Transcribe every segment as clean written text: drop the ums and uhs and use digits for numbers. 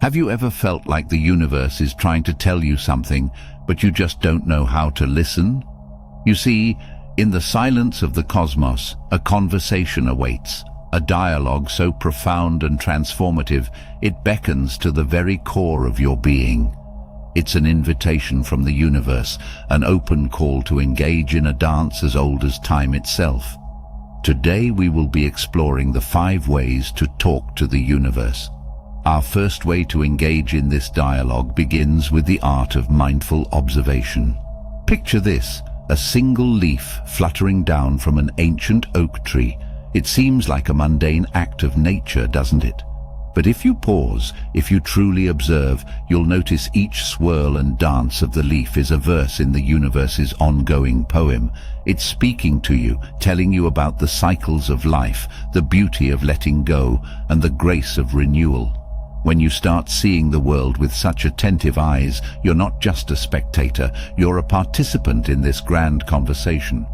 Have you ever felt like the universe is trying to tell you something, but you just don't know how to listen? You see, in the silence of the cosmos, a conversation awaits, a dialogue so profound and transformative, it beckons to the very core of your being. It's an invitation from the universe, an open call to engage in a dance as old as time itself. Today we will be exploring the 5 ways to talk to the universe. Our first way to engage in this dialogue begins with the art of mindful observation. Picture this, a single leaf fluttering down from an ancient oak tree. It seems like a mundane act of nature, doesn't it? But if you pause, if you truly observe, you'll notice each swirl and dance of the leaf is a verse in the universe's ongoing poem. It's speaking to you, telling you about the cycles of life, the beauty of letting go, and the grace of renewal. When you start seeing the world with such attentive eyes, you're not just a spectator, you're a participant in this grand conversation.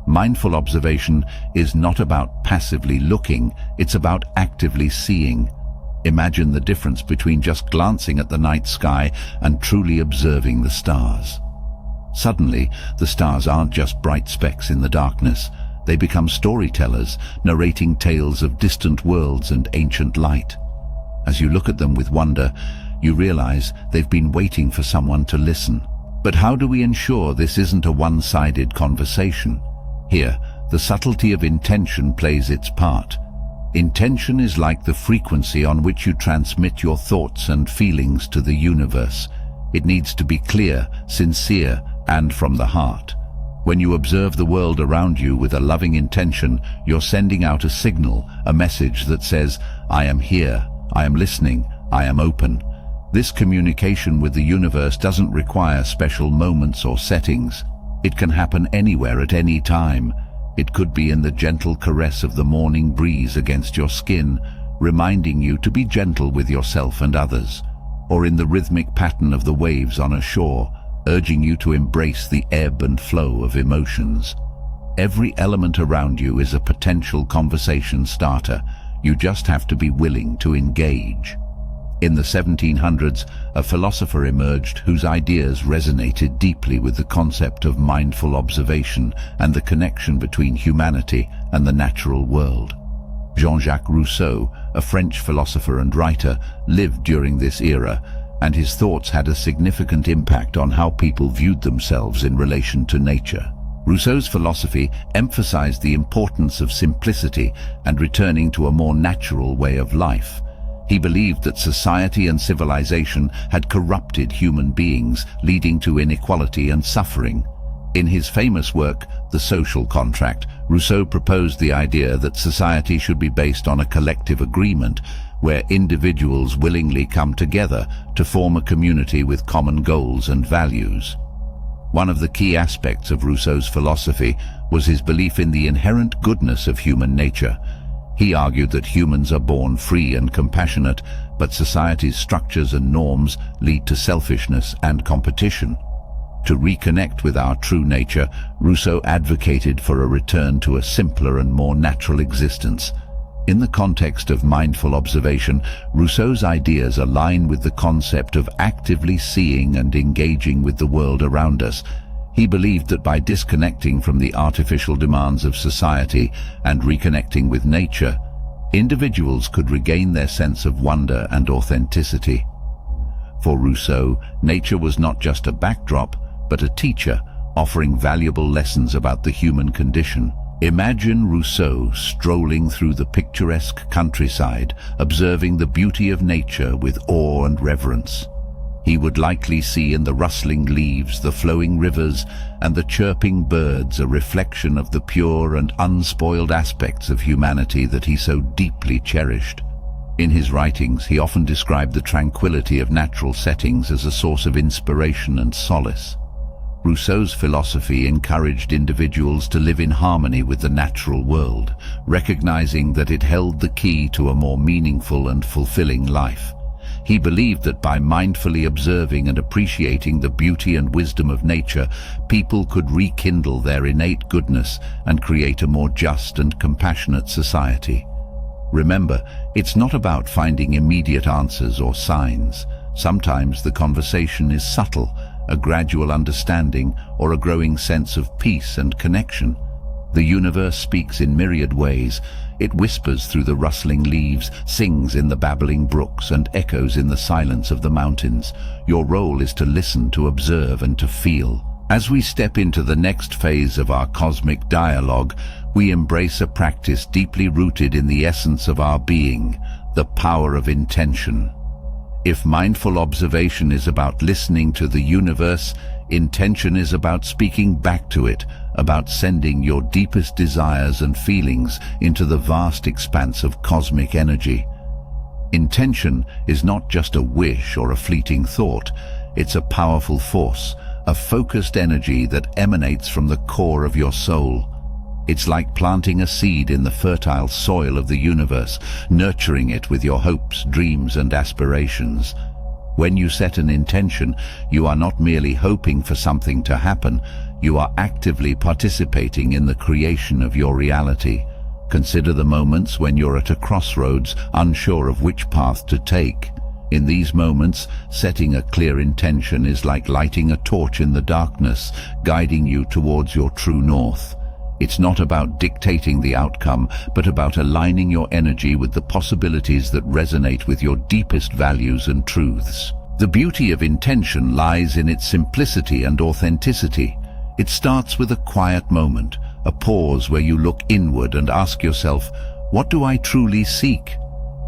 Mindful observation is not about passively looking, it's about actively seeing. Imagine the difference between just glancing at the night sky and truly observing the stars. Suddenly, the stars aren't just bright specks in the darkness. They become storytellers, narrating tales of distant worlds and ancient light. As you look at them with wonder, you realize they've been waiting for someone to listen. But how do we ensure this isn't a one-sided conversation? Here, the subtlety of intention plays its part. Intention is like the frequency on which you transmit your thoughts and feelings to the universe. It needs to be clear, sincere, and from the heart. When you observe the world around you with a loving intention, you're sending out a signal, a message that says, "I am here, I am listening, I am open." This communication with the universe doesn't require special moments or settings. It can happen anywhere at any time. It could be in the gentle caress of the morning breeze against your skin, reminding you to be gentle with yourself and others, or in the rhythmic pattern of the waves on a shore, urging you to embrace the ebb and flow of emotions. Every element around you is a potential conversation starter. You just have to be willing to engage. In the 1700s, a philosopher emerged whose ideas resonated deeply with the concept of mindful observation and the connection between humanity and the natural world. JeanJacques Rousseau, a French philosopher and writer, lived during this era, and his thoughts had a significant impact on how people viewed themselves in relation to nature. Rousseau's philosophy emphasized the importance of simplicity and returning to a more natural way of life. He believed that society and civilization had corrupted human beings, leading to inequality and suffering. In his famous work, The Social Contract, Rousseau proposed the idea that society should be based on a collective agreement, where individuals willingly come together to form a community with common goals and values. One of the key aspects of Rousseau's philosophy was his belief in the inherent goodness of human nature. He argued that humans are born free and compassionate, but society's structures and norms lead to selfishness and competition. To reconnect with our true nature, Rousseau advocated for a return to a simpler and more natural existence. In the context of mindful observation, Rousseau's ideas align with the concept of actively seeing and engaging with the world around us. He believed that by disconnecting from the artificial demands of society and reconnecting with nature, individuals could regain their sense of wonder and authenticity. For Rousseau, nature was not just a backdrop, but a teacher, offering valuable lessons about the human condition. Imagine Rousseau strolling through the picturesque countryside, observing the beauty of nature with awe and reverence. He would likely see in the rustling leaves, the flowing rivers, and the chirping birds a reflection of the pure and unspoiled aspects of humanity that he so deeply cherished. In his writings, he often described the tranquility of natural settings as a source of inspiration and solace. Rousseau's philosophy encouraged individuals to live in harmony with the natural world, recognizing that it held the key to a more meaningful and fulfilling life. He believed that by mindfully observing and appreciating the beauty and wisdom of nature, people could rekindle their innate goodness and create a more just and compassionate society. Remember, it's not about finding immediate answers or signs. Sometimes the conversation is subtle, a gradual understanding or a growing sense of peace and connection. The universe speaks in myriad ways. It whispers through the rustling leaves, sings in the babbling brooks, and echoes in the silence of the mountains. Your role is to listen, to observe, and to feel. As we step into the next phase of our cosmic dialogue, we embrace a practice deeply rooted in the essence of our being, the power of intention. If mindful observation is about listening to the universe, intention is about speaking back to it, about sending your deepest desires and feelings into the vast expanse of cosmic energy. Intention is not just a wish or a fleeting thought. It's a powerful force, a focused energy that emanates from the core of your soul. It's like planting a seed in the fertile soil of the universe, nurturing it with your hopes, dreams, and aspirations. When you set an intention, you are not merely hoping for something to happen, you are actively participating in the creation of your reality. Consider the moments when you're at a crossroads, unsure of which path to take. In these moments, setting a clear intention is like lighting a torch in the darkness, guiding you towards your true north. It's not about dictating the outcome, but about aligning your energy with the possibilities that resonate with your deepest values and truths. The beauty of intention lies in its simplicity and authenticity. It starts with a quiet moment, a pause where you look inward and ask yourself, what do I truly seek?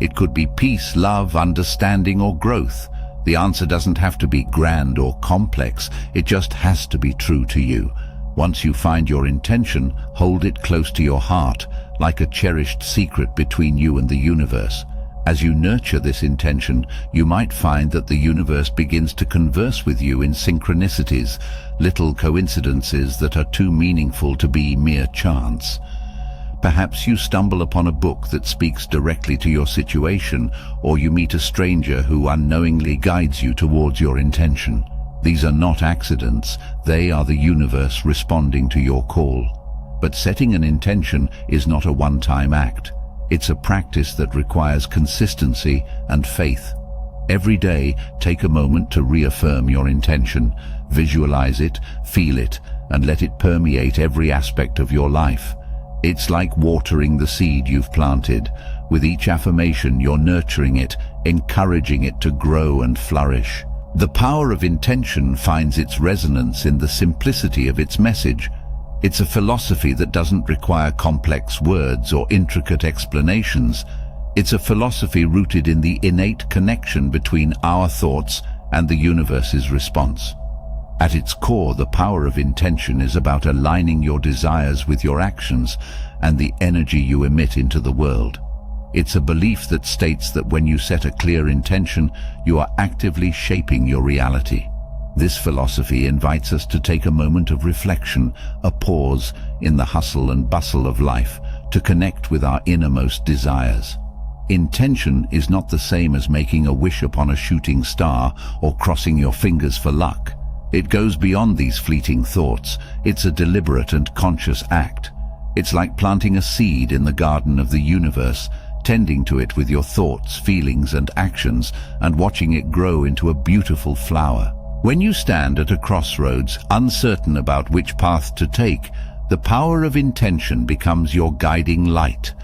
It could be peace, love, understanding, or growth. The answer doesn't have to be grand or complex, it just has to be true to you. Once you find your intention, hold it close to your heart, like a cherished secret between you and the universe. As you nurture this intention, you might find that the universe begins to converse with you in synchronicities, little coincidences that are too meaningful to be mere chance. Perhaps you stumble upon a book that speaks directly to your situation, or you meet a stranger who unknowingly guides you towards your intention. These are not accidents, they are the universe responding to your call. But setting an intention is not a one-time act. It's a practice that requires consistency and faith. Every day, take a moment to reaffirm your intention, visualize it, feel it, and let it permeate every aspect of your life. It's like watering the seed you've planted. With each affirmation, you're nurturing it, encouraging it to grow and flourish. The power of intention finds its resonance in the simplicity of its message. It's a philosophy that doesn't require complex words or intricate explanations. It's a philosophy rooted in the innate connection between our thoughts and the universe's response. At its core, the power of intention is about aligning your desires with your actions and the energy you emit into the world. It's a belief that states that when you set a clear intention, you are actively shaping your reality. This philosophy invites us to take a moment of reflection, a pause in the hustle and bustle of life, to connect with our innermost desires. Intention is not the same as making a wish upon a shooting star or crossing your fingers for luck. It goes beyond these fleeting thoughts. It's a deliberate and conscious act. It's like planting a seed in the garden of the universe, tending to it with your thoughts, feelings, and actions, and watching it grow into a beautiful flower. When you stand at a crossroads, uncertain about which path to take, the power of intention becomes your guiding light.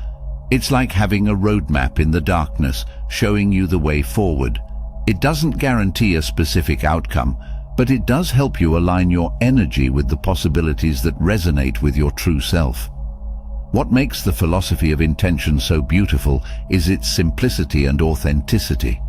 It's like having a roadmap in the darkness, showing you the way forward. It doesn't guarantee a specific outcome, but it does help you align your energy with the possibilities that resonate with your true self. What makes the philosophy of intention so beautiful is its simplicity and authenticity.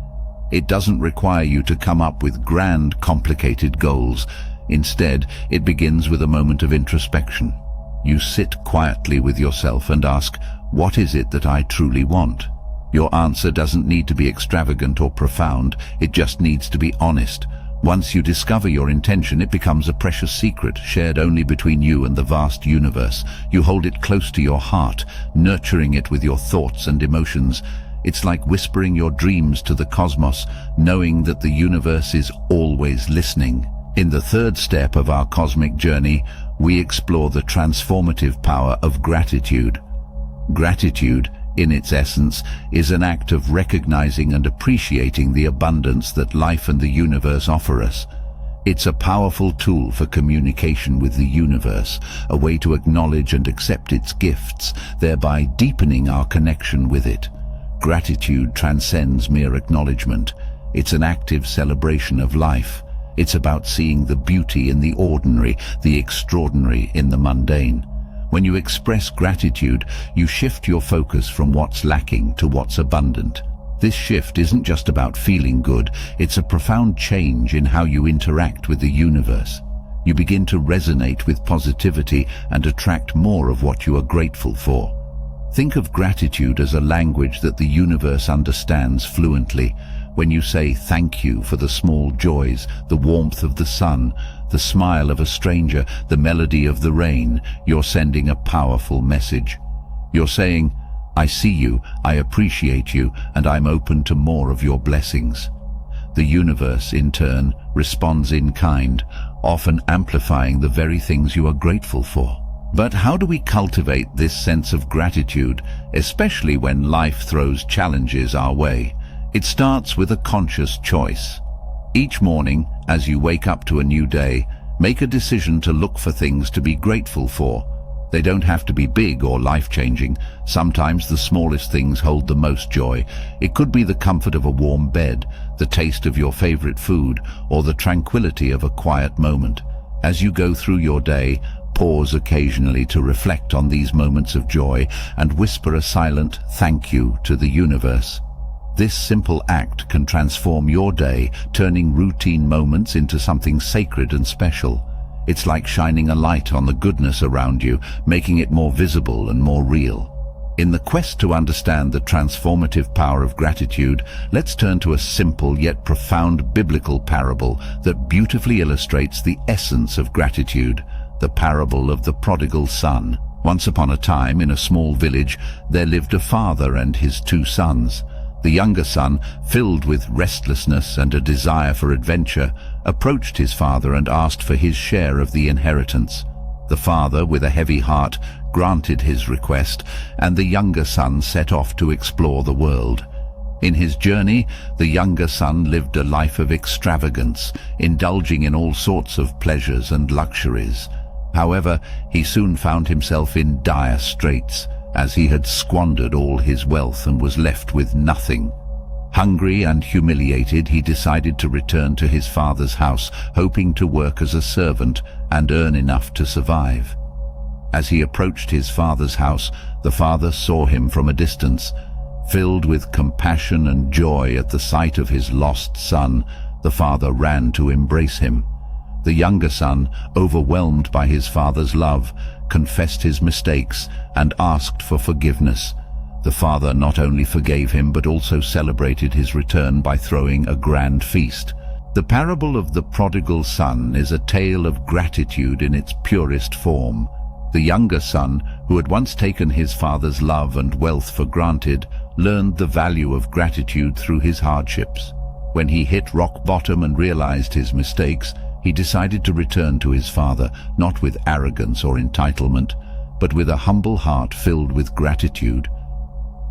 It doesn't require you to come up with grand, complicated goals. Instead, it begins with a moment of introspection. You sit quietly with yourself and ask, what is it that I truly want? Your answer doesn't need to be extravagant or profound, it just needs to be honest. Once you discover your intention, it becomes a precious secret, shared only between you and the vast universe. You hold it close to your heart, nurturing it with your thoughts and emotions. It's like whispering your dreams to the cosmos, knowing that the universe is always listening. In the third step of our cosmic journey, we explore the transformative power of gratitude. Gratitude in its essence, is an act of recognizing and appreciating the abundance that life and the universe offer us. It's a powerful tool for communication with the universe, a way to acknowledge and accept its gifts, thereby deepening our connection with it. Gratitude transcends mere acknowledgement. It's an active celebration of life. It's about seeing the beauty in the ordinary, the extraordinary in the mundane. When you express gratitude, you shift your focus from what's lacking to what's abundant. This shift isn't just about feeling good, it's a profound change in how you interact with the universe. You begin to resonate with positivity and attract more of what you are grateful for. Think of gratitude as a language that the universe understands fluently. When you say thank you for the small joys, the warmth of the sun, the smile of a stranger, the melody of the rain, you're sending a powerful message. You're saying, I see you, I appreciate you, and I'm open to more of your blessings. The universe, in turn, responds in kind, often amplifying the very things you are grateful for. But how do we cultivate this sense of gratitude, especially when life throws challenges our way? It starts with a conscious choice. Each morning, as you wake up to a new day, make a decision to look for things to be grateful for. They don't have to be big or life-changing. Sometimes the smallest things hold the most joy. It could be the comfort of a warm bed, the taste of your favorite food, or the tranquility of a quiet moment. As you go through your day, pause occasionally to reflect on these moments of joy and whisper a silent thank you to the universe. This simple act can transform your day, turning routine moments into something sacred and special. It's like shining a light on the goodness around you, making it more visible and more real. In the quest to understand the transformative power of gratitude, let's turn to a simple yet profound biblical parable that beautifully illustrates the essence of gratitude, the parable of the prodigal son. Once upon a time, in a small village, there lived a father and his 2 sons. The younger son, filled with restlessness and a desire for adventure, approached his father and asked for his share of the inheritance. The father, with a heavy heart, granted his request, and the younger son set off to explore the world. In his journey, the younger son lived a life of extravagance, indulging in all sorts of pleasures and luxuries. However, he soon found himself in dire straits, as he had squandered all his wealth and was left with nothing. Hungry and humiliated, he decided to return to his father's house, hoping to work as a servant and earn enough to survive. As he approached his father's house, the father saw him from a distance. Filled with compassion and joy at the sight of his lost son, the father ran to embrace him. The younger son, overwhelmed by his father's love, confessed his mistakes and asked for forgiveness. The father not only forgave him but also celebrated his return by throwing a grand feast. The parable of the prodigal son is a tale of gratitude in its purest form. The younger son, who had once taken his father's love and wealth for granted, learned the value of gratitude through his hardships. When he hit rock bottom and realized his mistakes, he decided to return to his father, not with arrogance or entitlement, but with a humble heart filled with gratitude.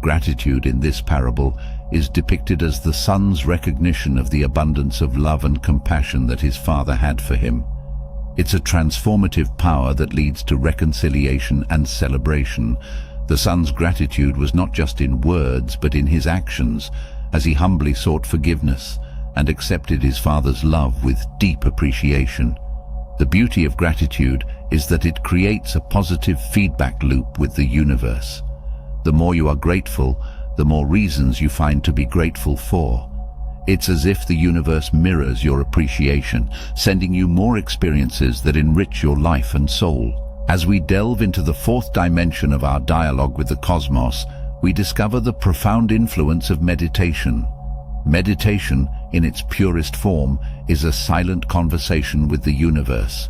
Gratitude in this parable is depicted as the son's recognition of the abundance of love and compassion that his father had for him. It's a transformative power that leads to reconciliation and celebration. The son's gratitude was not just in words but in his actions, as he humbly sought forgiveness and accepted his father's love with deep appreciation. The beauty of gratitude is that it creates a positive feedback loop with the universe. The more you are grateful, the more reasons you find to be grateful for. It's as if the universe mirrors your appreciation, sending you more experiences that enrich your life and soul. As we delve into the 4th dimension of our dialogue with the cosmos, we discover the profound influence of meditation. Meditation, in its purest form, is a silent conversation with the universe.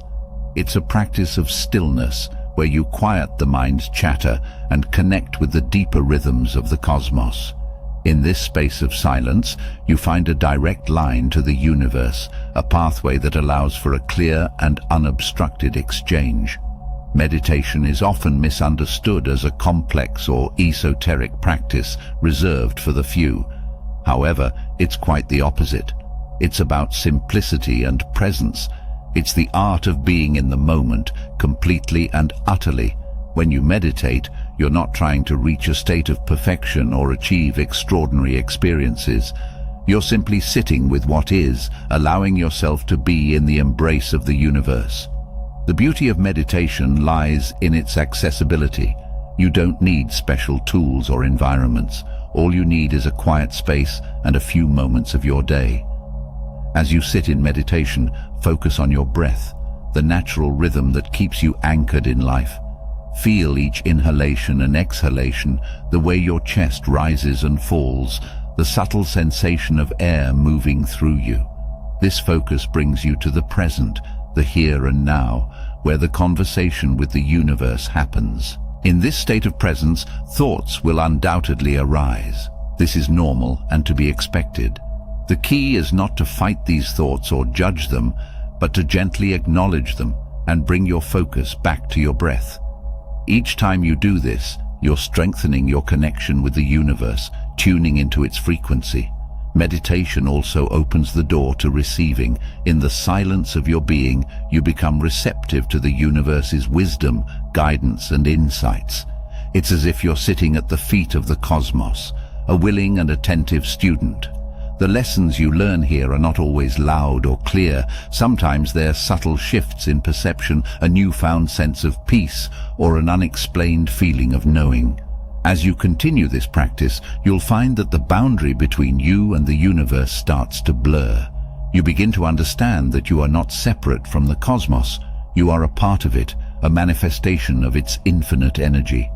It's a practice of stillness, where you quiet the mind's chatter and connect with the deeper rhythms of the cosmos. In this space of silence, you find a direct line to the universe, a pathway that allows for a clear and unobstructed exchange. Meditation is often misunderstood as a complex or esoteric practice reserved for the few. However, it's quite the opposite. It's about simplicity and presence. It's the art of being in the moment, completely and utterly. When you meditate, you're not trying to reach a state of perfection or achieve extraordinary experiences. You're simply sitting with what is, allowing yourself to be in the embrace of the universe. The beauty of meditation lies in its accessibility. You don't need special tools or environments. All you need is a quiet space and a few moments of your day. As you sit in meditation, focus on your breath, the natural rhythm that keeps you anchored in life. Feel each inhalation and exhalation, the way your chest rises and falls, the subtle sensation of air moving through you. This focus brings you to the present, the here and now, where the conversation with the universe happens. In this state of presence, thoughts will undoubtedly arise. This is normal and to be expected. The key is not to fight these thoughts or judge them, but to gently acknowledge them and bring your focus back to your breath. Each time you do this, you're strengthening your connection with the universe, tuning into its frequency. Meditation also opens the door to receiving. In the silence of your being, you become receptive to the universe's wisdom, guidance, and insights. It's as if you're sitting at the feet of the cosmos, a willing and attentive student. The lessons you learn here are not always loud or clear. Sometimes they're subtle shifts in perception, a newfound sense of peace, or an unexplained feeling of knowing. As you continue this practice, you'll find that the boundary between you and the universe starts to blur. You begin to understand that you are not separate from the cosmos. You are a part of it, a manifestation of its infinite energy.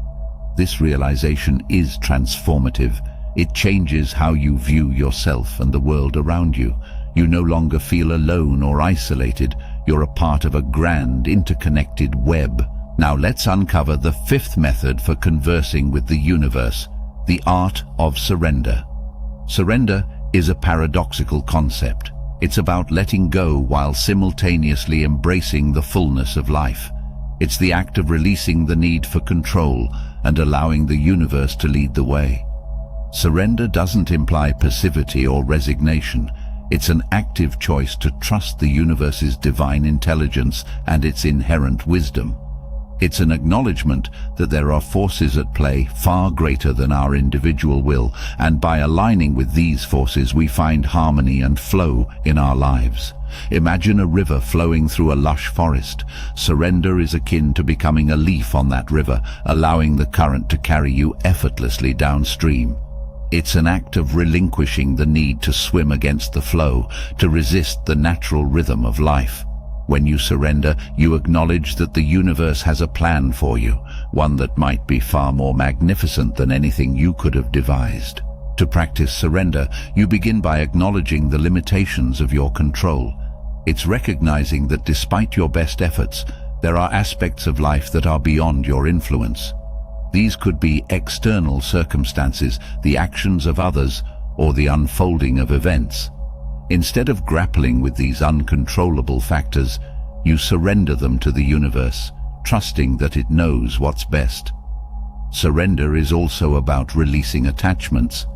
This realization is transformative. It changes how you view yourself and the world around you. You no longer feel alone or isolated. You're a part of a grand, interconnected web. Now let's uncover the fifth method for conversing with the universe, the art of surrender. Surrender is a paradoxical concept. It's about letting go while simultaneously embracing the fullness of life. It's the act of releasing the need for control and allowing the universe to lead the way. Surrender doesn't imply passivity or resignation. It's an active choice to trust the universe's divine intelligence and its inherent wisdom. It's an acknowledgement that there are forces at play far greater than our individual will, and by aligning with these forces we find harmony and flow in our lives. Imagine a river flowing through a lush forest. Surrender is akin to becoming a leaf on that river, allowing the current to carry you effortlessly downstream. It's an act of relinquishing the need to swim against the flow, to resist the natural rhythm of life. When you surrender, you acknowledge that the universe has a plan for you, one that might be far more magnificent than anything you could have devised. To practice surrender, you begin by acknowledging the limitations of your control. It's recognizing that despite your best efforts, there are aspects of life that are beyond your influence. These could be external circumstances, the actions of others, or the unfolding of events. Instead of grappling with these uncontrollable factors, you surrender them to the universe, trusting that it knows what's best. Surrender is also about releasing attachments.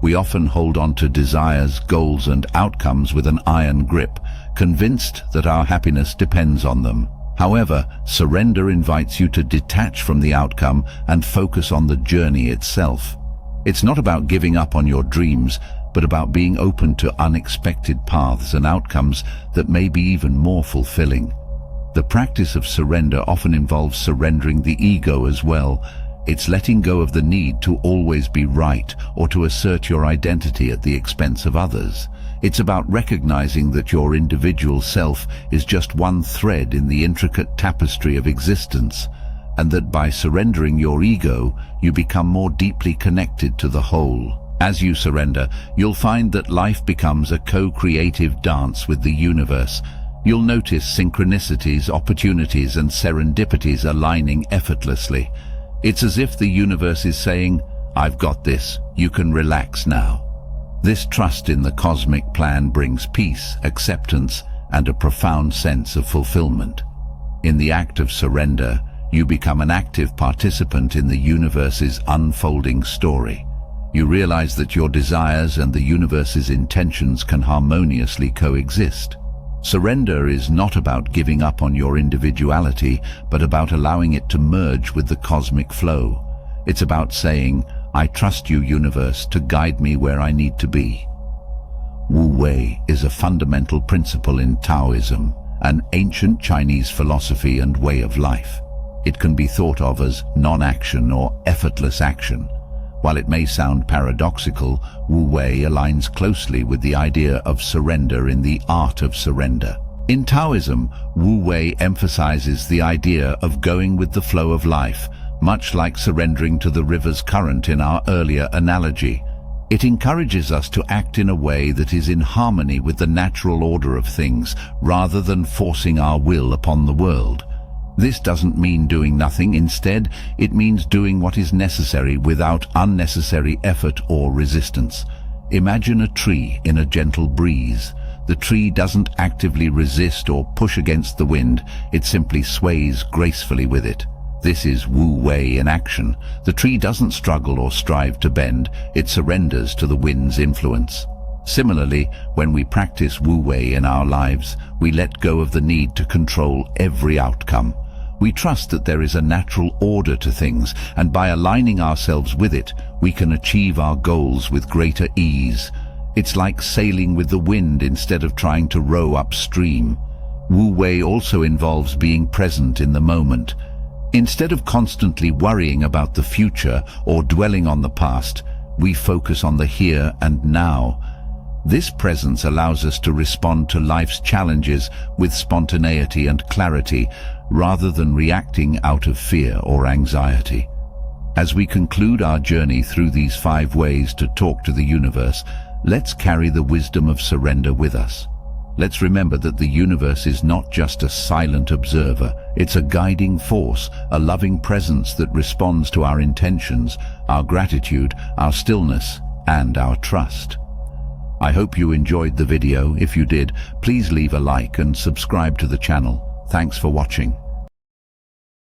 We often hold on to desires, goals, and outcomes with an iron grip, convinced that our happiness depends on them. However, surrender invites you to detach from the outcome and focus on the journey itself. It's not about giving up on your dreams, but about being open to unexpected paths and outcomes that may be even more fulfilling. The practice of surrender often involves surrendering the ego as well. It's letting go of the need to always be right or to assert your identity at the expense of others. It's about recognizing that your individual self is just one thread in the intricate tapestry of existence, and that by surrendering your ego, you become more deeply connected to the whole. As you surrender, you'll find that life becomes a co-creative dance with the universe. You'll notice synchronicities, opportunities, and serendipities aligning effortlessly. It's as if the universe is saying, "I've got this, you can relax now." This trust in the cosmic plan brings peace, acceptance, and a profound sense of fulfillment. In the act of surrender, you become an active participant in the universe's unfolding story. You realize that your desires and the universe's intentions can harmoniously coexist. Surrender is not about giving up on your individuality, but about allowing it to merge with the cosmic flow. It's about saying, "I trust you, universe, to guide me where I need to be." Wu Wei is a fundamental principle in Taoism, an ancient Chinese philosophy and way of life. It can be thought of as non-action or effortless action. While it may sound paradoxical, Wu Wei aligns closely with the idea of surrender in the art of surrender. In Taoism, Wu Wei emphasizes the idea of going with the flow of life, much like surrendering to the river's current in our earlier analogy. It encourages us to act in a way that is in harmony with the natural order of things, rather than forcing our will upon the world. This doesn't mean doing nothing. Instead, it means doing what is necessary without unnecessary effort or resistance. Imagine a tree in a gentle breeze. The tree doesn't actively resist or push against the wind, it simply sways gracefully with it. This is Wu Wei in action. The tree doesn't struggle or strive to bend, it surrenders to the wind's influence. Similarly, when we practice Wu Wei in our lives, we let go of the need to control every outcome. We trust that there is a natural order to things, and by aligning ourselves with it, we can achieve our goals with greater ease. It's like sailing with the wind instead of trying to row upstream. Wu Wei also involves being present in the moment. Instead of constantly worrying about the future or dwelling on the past, we focus on the here and now. This presence allows us to respond to life's challenges with spontaneity and clarity, rather than reacting out of fear or anxiety. As we conclude our journey through these 5 ways to talk to the universe, let's carry the wisdom of surrender with us. Let's remember that the universe is not just a silent observer, it's a guiding force, a loving presence that responds to our intentions, our gratitude, our stillness, and our trust. I hope you enjoyed the video. If you did, please leave a like and subscribe to the channel. Thanks for watching.